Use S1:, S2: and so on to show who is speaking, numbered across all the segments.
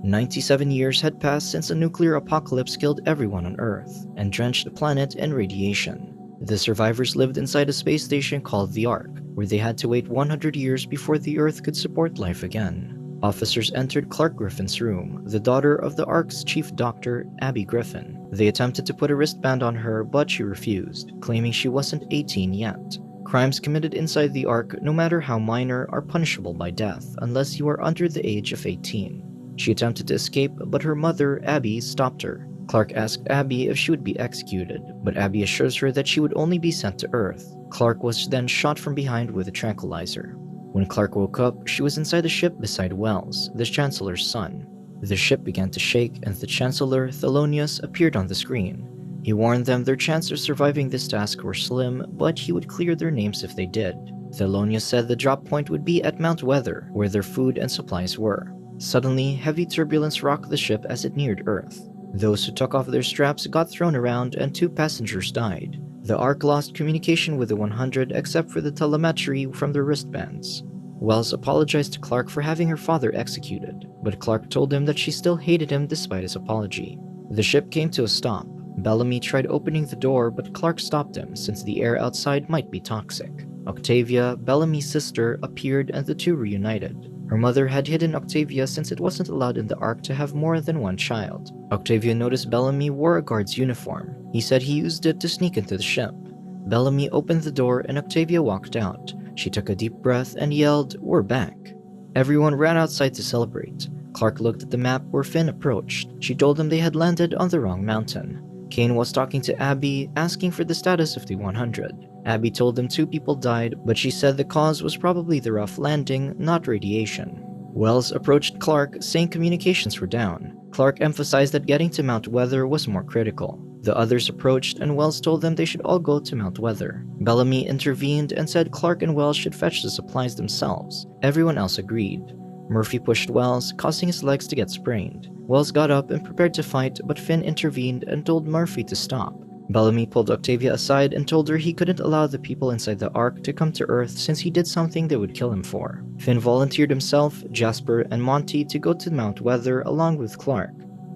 S1: 97 years had passed since a nuclear apocalypse killed everyone on Earth and drenched the planet in radiation. The survivors lived inside a space station called the Ark, where they had to wait 100 years before the Earth could support life again. Officers entered Clark Griffin's room, the daughter of the Ark's chief doctor, Abby Griffin. They attempted to put a wristband on her, but she refused, claiming she wasn't 18 yet. Crimes committed inside the Ark, no matter how minor, are punishable by death unless you are under the age of 18. She attempted to escape, but her mother, Abby, stopped her. Clark asked Abby if she would be executed, but Abby assures her that she would only be sent to Earth. Clark was then shot from behind with a tranquilizer. When Clark woke up, she was inside the ship beside Wells, the Chancellor's son. The ship began to shake, and the Chancellor, Thelonious, appeared on the screen. He warned them their chances of surviving this task were slim, but he would clear their names if they did. Thelonious said the drop point would be at Mount Weather, where their food and supplies were. Suddenly, heavy turbulence rocked the ship as it neared Earth. Those who took off their straps got thrown around, and 2 passengers died. The Ark lost communication with the 100 except for the telemetry from their wristbands. Wells apologized to Clark for having her father executed, but Clark told him that she still hated him despite his apology. The ship came to a stop. Bellamy tried opening the door, but Clark stopped him since the air outside might be toxic. Octavia, Bellamy's sister, appeared and the two reunited. Her mother had hidden Octavia since it wasn't allowed in the Ark to have more than one child. Octavia noticed Bellamy wore a guard's uniform. He said he used it to sneak into the ship. Bellamy opened the door and Octavia walked out. She took a deep breath and yelled, "We're back." Everyone ran outside to celebrate. Clark looked at the map where Finn approached. She told him they had landed on the wrong mountain. Kane was talking to Abby, asking for the status of the 100. Abby told him 2 people died, but she said the cause was probably the rough landing, not radiation. Wells approached Clark, saying communications were down. Clark emphasized that getting to Mount Weather was more critical. The others approached, and Wells told them they should all go to Mount Weather. Bellamy intervened and said Clark and Wells should fetch the supplies themselves. Everyone else agreed. Murphy pushed Wells, causing his legs to get sprained. Wells got up and prepared to fight, but Finn intervened and told Murphy to stop. Bellamy pulled Octavia aside and told her he couldn't allow the people inside the Ark to come to Earth since he did something they would kill him for. Finn volunteered himself, Jasper, and Monty to go to Mount Weather along with Clark.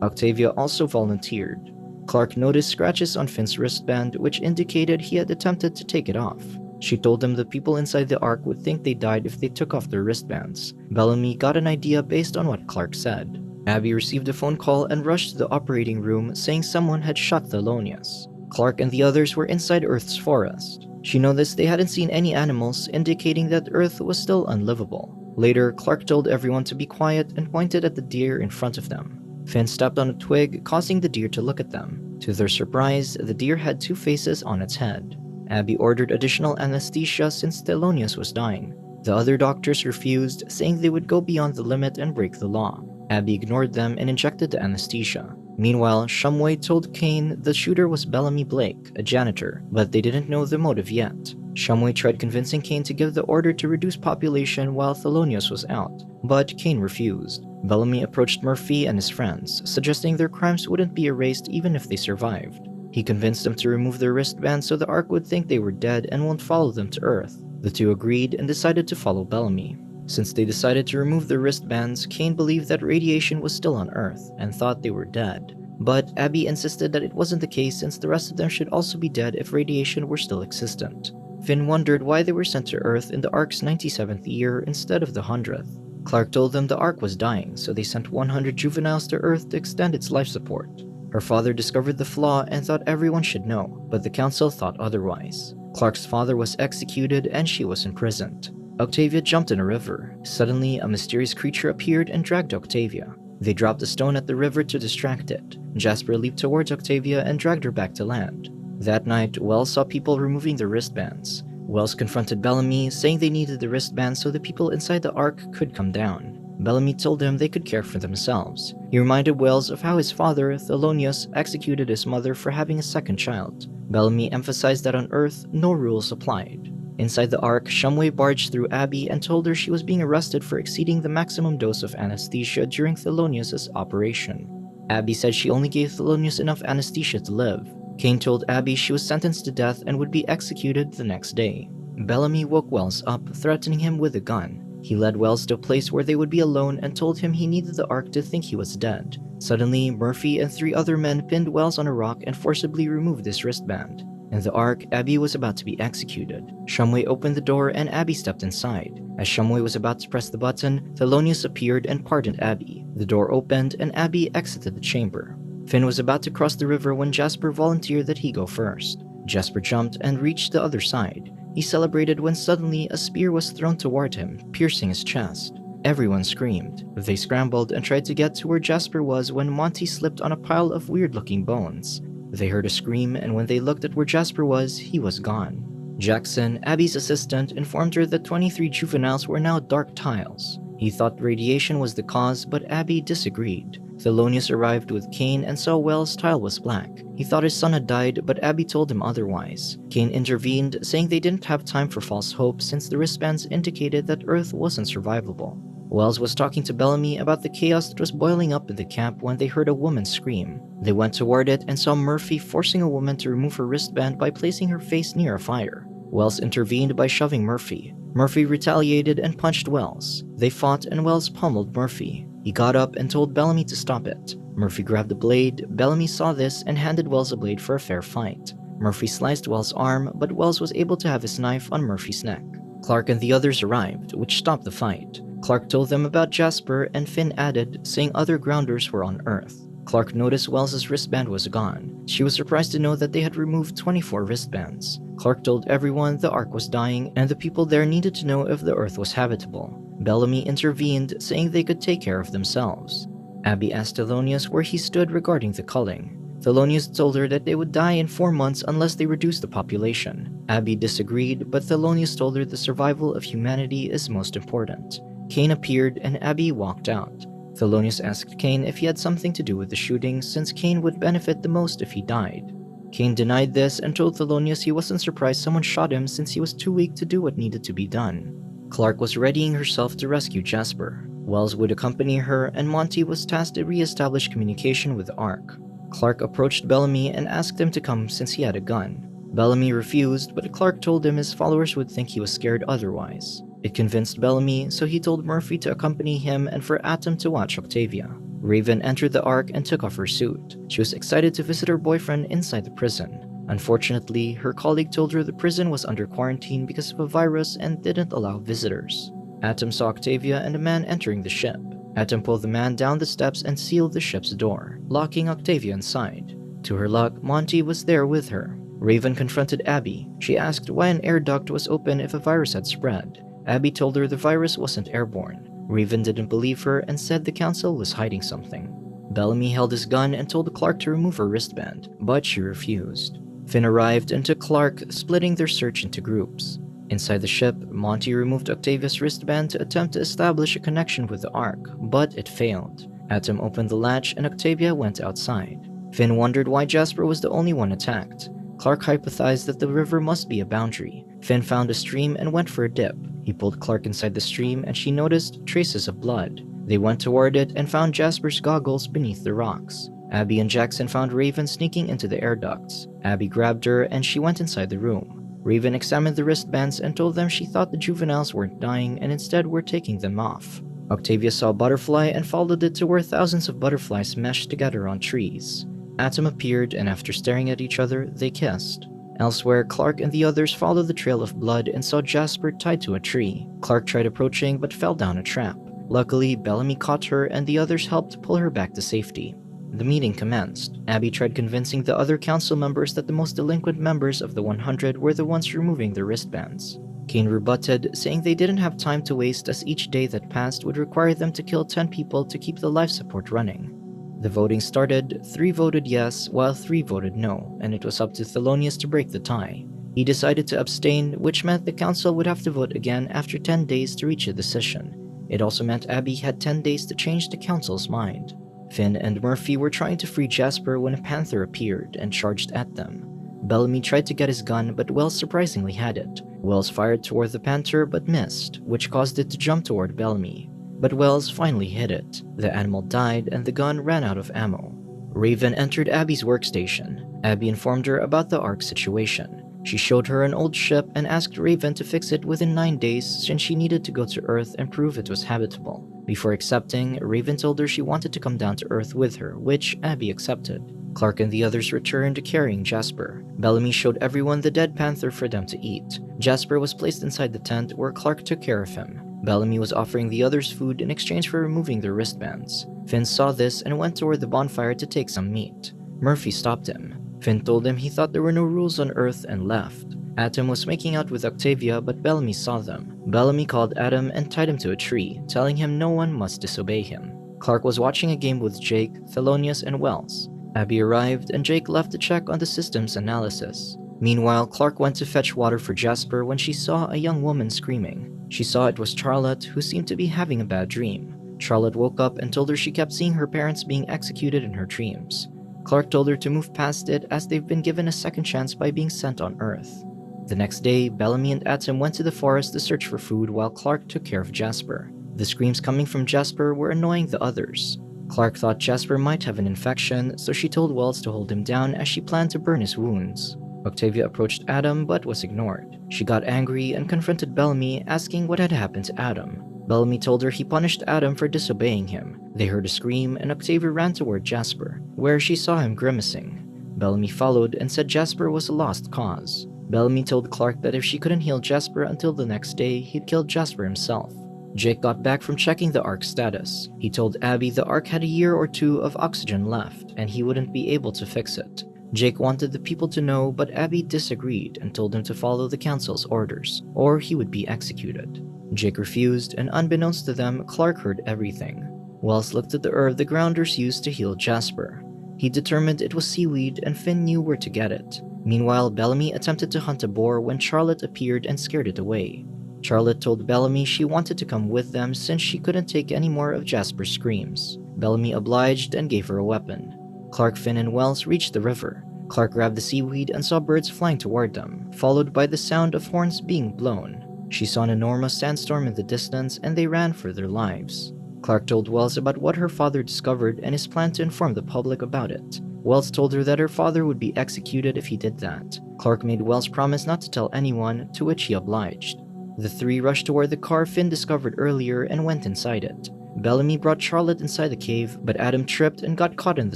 S1: Octavia also volunteered. Clark noticed scratches on Finn's wristband, which indicated he had attempted to take it off. She told him the people inside the Ark would think they died if they took off their wristbands. Bellamy got an idea based on what Clark said. Abby received a phone call and rushed to the operating room, saying someone had shot Thelonious. Clark and the others were inside Earth's forest. She noticed they hadn't seen any animals, indicating that Earth was still unlivable. Later, Clark told everyone to be quiet and pointed at the deer in front of them. Finn stepped on a twig, causing the deer to look at them. To their surprise, the deer had 2 faces on its head. Abby ordered additional anesthesia since Thelonious was dying. The other doctors refused, saying they would go beyond the limit and break the law. Abby ignored them and injected the anesthesia. Meanwhile, Shumway told Kane the shooter was Bellamy Blake, a janitor, but they didn't know the motive yet. Shumway tried convincing Kane to give the order to reduce population while Thelonious was out, but Kane refused. Bellamy approached Murphy and his friends, suggesting their crimes wouldn't be erased even if they survived. He convinced them to remove their wristbands so the Ark would think they were dead and won't follow them to Earth. The two agreed and decided to follow Bellamy. Since they decided to remove their wristbands, Kane believed that radiation was still on Earth and thought they were dead. But Abby insisted that it wasn't the case since the rest of them should also be dead if radiation were still existent. Finn wondered why they were sent to Earth in the Ark's 97th year instead of the 100th. Clark told them the Ark was dying, so they sent 100 juveniles to Earth to extend its life support. Her father discovered the flaw and thought everyone should know, but the council thought otherwise. Clark's father was executed and she was imprisoned. Octavia jumped in a river. Suddenly, a mysterious creature appeared and dragged Octavia. They dropped a stone at the river to distract it. Jasper leaped towards Octavia and dragged her back to land. That night, Wells saw people removing their wristbands. Wells confronted Bellamy, saying they needed the wristbands so the people inside the Ark could come down. Bellamy told him they could care for themselves. He reminded Wells of how his father, Thelonious, executed his mother for having a second child. Bellamy emphasized that on Earth, no rules applied. Inside the Ark, Shumway barged through Abby and told her she was being arrested for exceeding the maximum dose of anesthesia during Thelonious' operation. Abby said she only gave Thelonious enough anesthesia to live. Kane told Abby she was sentenced to death and would be executed the next day. Bellamy woke Wells up, threatening him with a gun. He led Wells to a place where they would be alone and told him he needed the Ark to think he was dead. Suddenly, Murphy and 3 other men pinned Wells on a rock and forcibly removed his wristband. In the Ark, Abby was about to be executed. Shumway opened the door and Abby stepped inside. As Shumway was about to press the button, Thelonious appeared and pardoned Abby. The door opened and Abby exited the chamber. Finn was about to cross the river when Jasper volunteered that he go first. Jasper jumped and reached the other side. He celebrated when suddenly a spear was thrown toward him, piercing his chest. Everyone screamed. They scrambled and tried to get to where Jasper was when Monty slipped on a pile of weird-looking bones. They heard a scream, and when they looked at where Jasper was, he was gone. Jackson, Abby's assistant, informed her that 23 juveniles were now dark tiles. He thought radiation was the cause, but Abby disagreed. Thelonious arrived with Kane and saw Wells' tile was black. He thought his son had died, but Abby told him otherwise. Kane intervened, saying they didn't have time for false hope since the wristbands indicated that Earth wasn't survivable. Wells was talking to Bellamy about the chaos that was boiling up in the camp when they heard a woman scream. They went toward it and saw Murphy forcing a woman to remove her wristband by placing her face near a fire. Wells intervened by shoving Murphy. Murphy retaliated and punched Wells. They fought and Wells pummeled Murphy. He got up and told Bellamy to stop it. Murphy grabbed a blade. Bellamy saw this and handed Wells a blade for a fair fight. Murphy sliced Wells' arm, but Wells was able to have his knife on Murphy's neck. Clark and the others arrived, which stopped the fight. Clark told them about Jasper, and Finn added, saying other grounders were on Earth. Clark noticed Wells' wristband was gone. She was surprised to know that they had removed 24 wristbands. Clark told everyone the Ark was dying, and the people there needed to know if the Earth was habitable. Bellamy intervened, saying they could take care of themselves. Abby asked Thelonious where he stood regarding the culling. Thelonious told her that they would die in 4 months unless they reduced the population. Abby disagreed, but Thelonious told her the survival of humanity is most important. Kane appeared and Abby walked out. Thelonious asked Kane if he had something to do with the shooting, since Kane would benefit the most if he died. Kane denied this and told Thelonious he wasn't surprised someone shot him since he was too weak to do what needed to be done. Clark was readying herself to rescue Jasper. Wells would accompany her, and Monty was tasked to re-establish communication with the Ark. Clark approached Bellamy and asked him to come since he had a gun. Bellamy refused, but Clark told him his followers would think he was scared otherwise. It convinced Bellamy, so he told Murphy to accompany him and for Atom to watch Octavia. Raven entered the Ark and took off her suit. She was excited to visit her boyfriend inside the prison. Unfortunately, her colleague told her the prison was under quarantine because of a virus and didn't allow visitors. Atom saw Octavia and a man entering the ship. Atom pulled the man down the steps and sealed the ship's door, locking Octavia inside. To her luck, Monty was there with her. Raven confronted Abby. She asked why an air duct was open if a virus had spread. Abby told her the virus wasn't airborne. Raven didn't believe her and said the council was hiding something. Bellamy held his gun and told Clark to remove her wristband, but she refused. Finn arrived and took Clark, splitting their search into groups. Inside the ship, Monty removed Octavia's wristband to attempt to establish a connection with the Ark, but it failed. Atom opened the latch and Octavia went outside. Finn wondered why Jasper was the only one attacked. Clark hypothesized that the river must be a boundary. Finn found a stream and went for a dip. He pulled Clark inside the stream and she noticed traces of blood. They went toward it and found Jasper's goggles beneath the rocks. Abby and Jackson found Raven sneaking into the air ducts. Abby grabbed her and she went inside the room. Raven examined the wristbands and told them she thought the juveniles weren't dying and instead were taking them off. Octavia saw a butterfly and followed it to where thousands of butterflies meshed together on trees. Atom appeared and after staring at each other, they kissed. Elsewhere, Clark and the others followed the trail of blood and saw Jasper tied to a tree. Clark tried approaching but fell down a trap. Luckily, Bellamy caught her and the others helped pull her back to safety. The meeting commenced. Abby tried convincing the other council members that the most delinquent members of the 100 were the ones removing their wristbands. Kane rebutted, saying they didn't have time to waste as each day that passed would require them to kill 10 people to keep the life support running. The voting started, 3 voted yes, while 3 voted no, and it was up to Thelonious to break the tie. He decided to abstain, which meant the council would have to vote again after 10 days to reach a decision. It also meant Abby had 10 days to change the council's mind. Finn and Murphy were trying to free Jasper when a panther appeared and charged at them. Bellamy tried to get his gun, but Wells surprisingly had it. Wells fired toward the panther but missed, which caused it to jump toward Bellamy. But Wells finally hit it. The animal died and the gun ran out of ammo. Raven entered Abby's workstation. Abby informed her about the Ark situation. She showed her an old ship and asked Raven to fix it within 9 days since she needed to go to Earth and prove it was habitable. Before accepting, Raven told her she wanted to come down to Earth with her, which Abby accepted. Clark and the others returned carrying Jasper. Bellamy showed everyone the dead panther for them to eat. Jasper was placed inside the tent where Clark took care of him. Bellamy was offering the others food in exchange for removing their wristbands. Finn saw this and went toward the bonfire to take some meat. Murphy stopped him. Finn told him he thought there were no rules on Earth and left. Atom was making out with Octavia, but Bellamy saw them. Bellamy called Atom and tied him to a tree, telling him no one must disobey him. Clark was watching a game with Jake, Thelonious, and Wells. Abby arrived and Jake left to check on the system's analysis. Meanwhile, Clark went to fetch water for Jasper when she saw a young woman screaming. She saw it was Charlotte, who seemed to be having a bad dream. Charlotte woke up and told her she kept seeing her parents being executed in her dreams. Clark told her to move past it as they've been given a second chance by being sent on Earth. The next day, Bellamy and Atom went to the forest to search for food while Clark took care of Jasper. The screams coming from Jasper were annoying the others. Clark thought Jasper might have an infection, so she told Wells to hold him down as she planned to burn his wounds. Octavia approached Adam but was ignored. She got angry and confronted Bellamy, asking what had happened to Adam. Bellamy told her he punished Adam for disobeying him. They heard a scream and Octavia ran toward Jasper, where she saw him grimacing. Bellamy followed and said Jasper was a lost cause. Bellamy told Clark that if she couldn't heal Jasper until the next day, he'd kill Jasper himself. Jake got back from checking the Ark's status. He told Abby the Ark had a year or two of oxygen left, and he wouldn't be able to fix it. Jake wanted the people to know, but Abby disagreed and told him to follow the council's orders, or he would be executed. Jake refused, and unbeknownst to them, Clark heard everything. Wells looked at the herb the Grounders used to heal Jasper. He determined it was seaweed, and Finn knew where to get it. Meanwhile, Bellamy attempted to hunt a boar when Charlotte appeared and scared it away. Charlotte told Bellamy she wanted to come with them since she couldn't take any more of Jasper's screams. Bellamy obliged and gave her a weapon. Clark, Finn, and Wells reached the river. Clark grabbed the seaweed and saw birds flying toward them, followed by the sound of horns being blown. She saw an enormous sandstorm in the distance and they ran for their lives. Clark told Wells about what her father discovered and his plan to inform the public about it. Wells told her that her father would be executed if he did that. Clark made Wells promise not to tell anyone, to which he obliged. The three rushed toward the car Finn discovered earlier and went inside it. Bellamy brought Charlotte inside the cave, but Adam tripped and got caught in the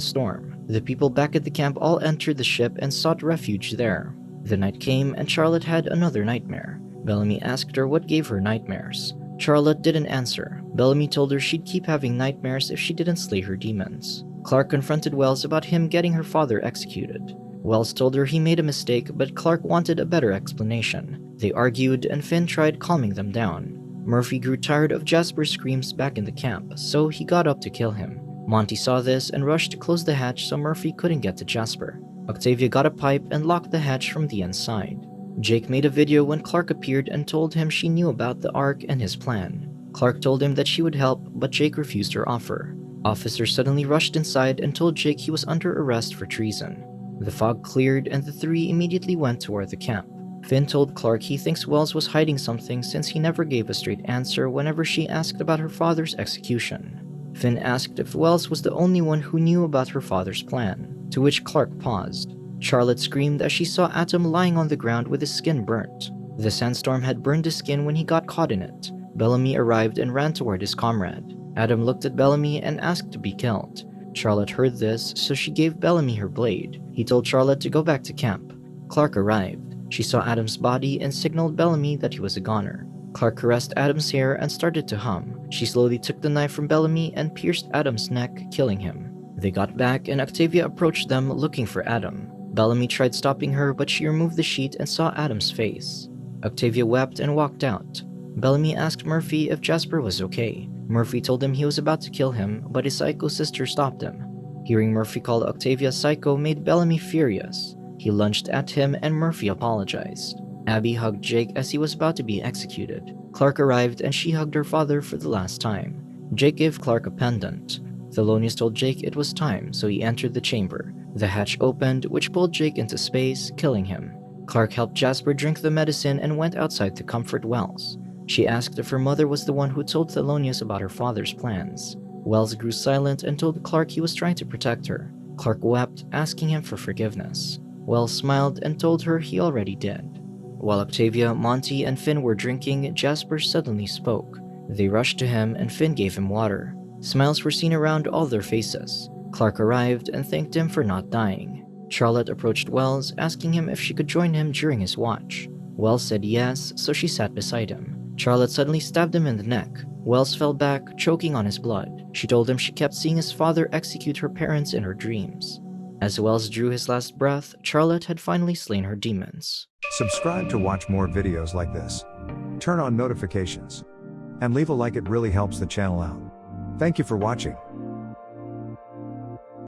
S1: storm. The people back at the camp all entered the ship and sought refuge there. The night came and Charlotte had another nightmare. Bellamy asked her what gave her nightmares. Charlotte didn't answer. Bellamy told her she'd keep having nightmares if she didn't slay her demons. Clark confronted Wells about him getting her father executed. Wells told her he made a mistake, but Clark wanted a better explanation. They argued and Finn tried calming them down. Murphy grew tired of Jasper's screams back in the camp, so he got up to kill him. Monty saw this and rushed to close the hatch so Murphy couldn't get to Jasper. Octavia got a pipe and locked the hatch from the inside. Jake made a video when Clark appeared and told him she knew about the Ark and his plan. Clark told him that she would help, but Jake refused her offer. Officers suddenly rushed inside and told Jake he was under arrest for treason. The fog cleared and the three immediately went toward the camp. Finn told Clark he thinks Wells was hiding something since he never gave a straight answer whenever she asked about her father's execution. Finn asked if Wells was the only one who knew about her father's plan, to which Clark paused. Charlotte screamed as she saw Atom lying on the ground with his skin burnt. The sandstorm had burned his skin when he got caught in it. Bellamy arrived and ran toward his comrade. Adam looked at Bellamy and asked to be killed. Charlotte heard this, so she gave Bellamy her blade. He told Charlotte to go back to camp. Clark arrived. She saw Adam's body and signaled Bellamy that he was a goner. Clark caressed Adam's hair and started to hum. She slowly took the knife from Bellamy and pierced Adam's neck, killing him. They got back and Octavia approached them looking for Adam. Bellamy tried stopping her, but she removed the sheet and saw Adam's face. Octavia wept and walked out. Bellamy asked Murphy if Jasper was okay. Murphy told him he was about to kill him, but his psycho sister stopped him. Hearing Murphy call Octavia psycho made Bellamy furious. He lunged at him and Murphy apologized. Abby hugged Jake as he was about to be executed. Clark arrived and she hugged her father for the last time. Jake gave Clark a pendant. Thelonious told Jake it was time, so he entered the chamber. The hatch opened, which pulled Jake into space, killing him. Clark helped Jasper drink the medicine and went outside to comfort Wells. She asked if her mother was the one who told Thelonious about her father's plans. Wells grew silent and told Clark he was trying to protect her. Clark wept, asking him for forgiveness. Wells smiled and told her he already did. While Octavia, Monty, and Finn were drinking, Jasper suddenly spoke. They rushed to him and Finn gave him water. Smiles were seen around all their faces. Clark arrived and thanked him for not dying. Charlotte approached Wells, asking him if she could join him during his watch. Wells said yes, so she sat beside him. Charlotte suddenly stabbed him in the neck. Wells fell back, choking on his blood. She told him she kept seeing his father execute her parents in her dreams. As Wells drew his last breath, Charlotte had finally slain her demons.
S2: Subscribe to watch more videos like this. Turn on notifications. And leave a like, it really helps the channel out. Thank you for watching.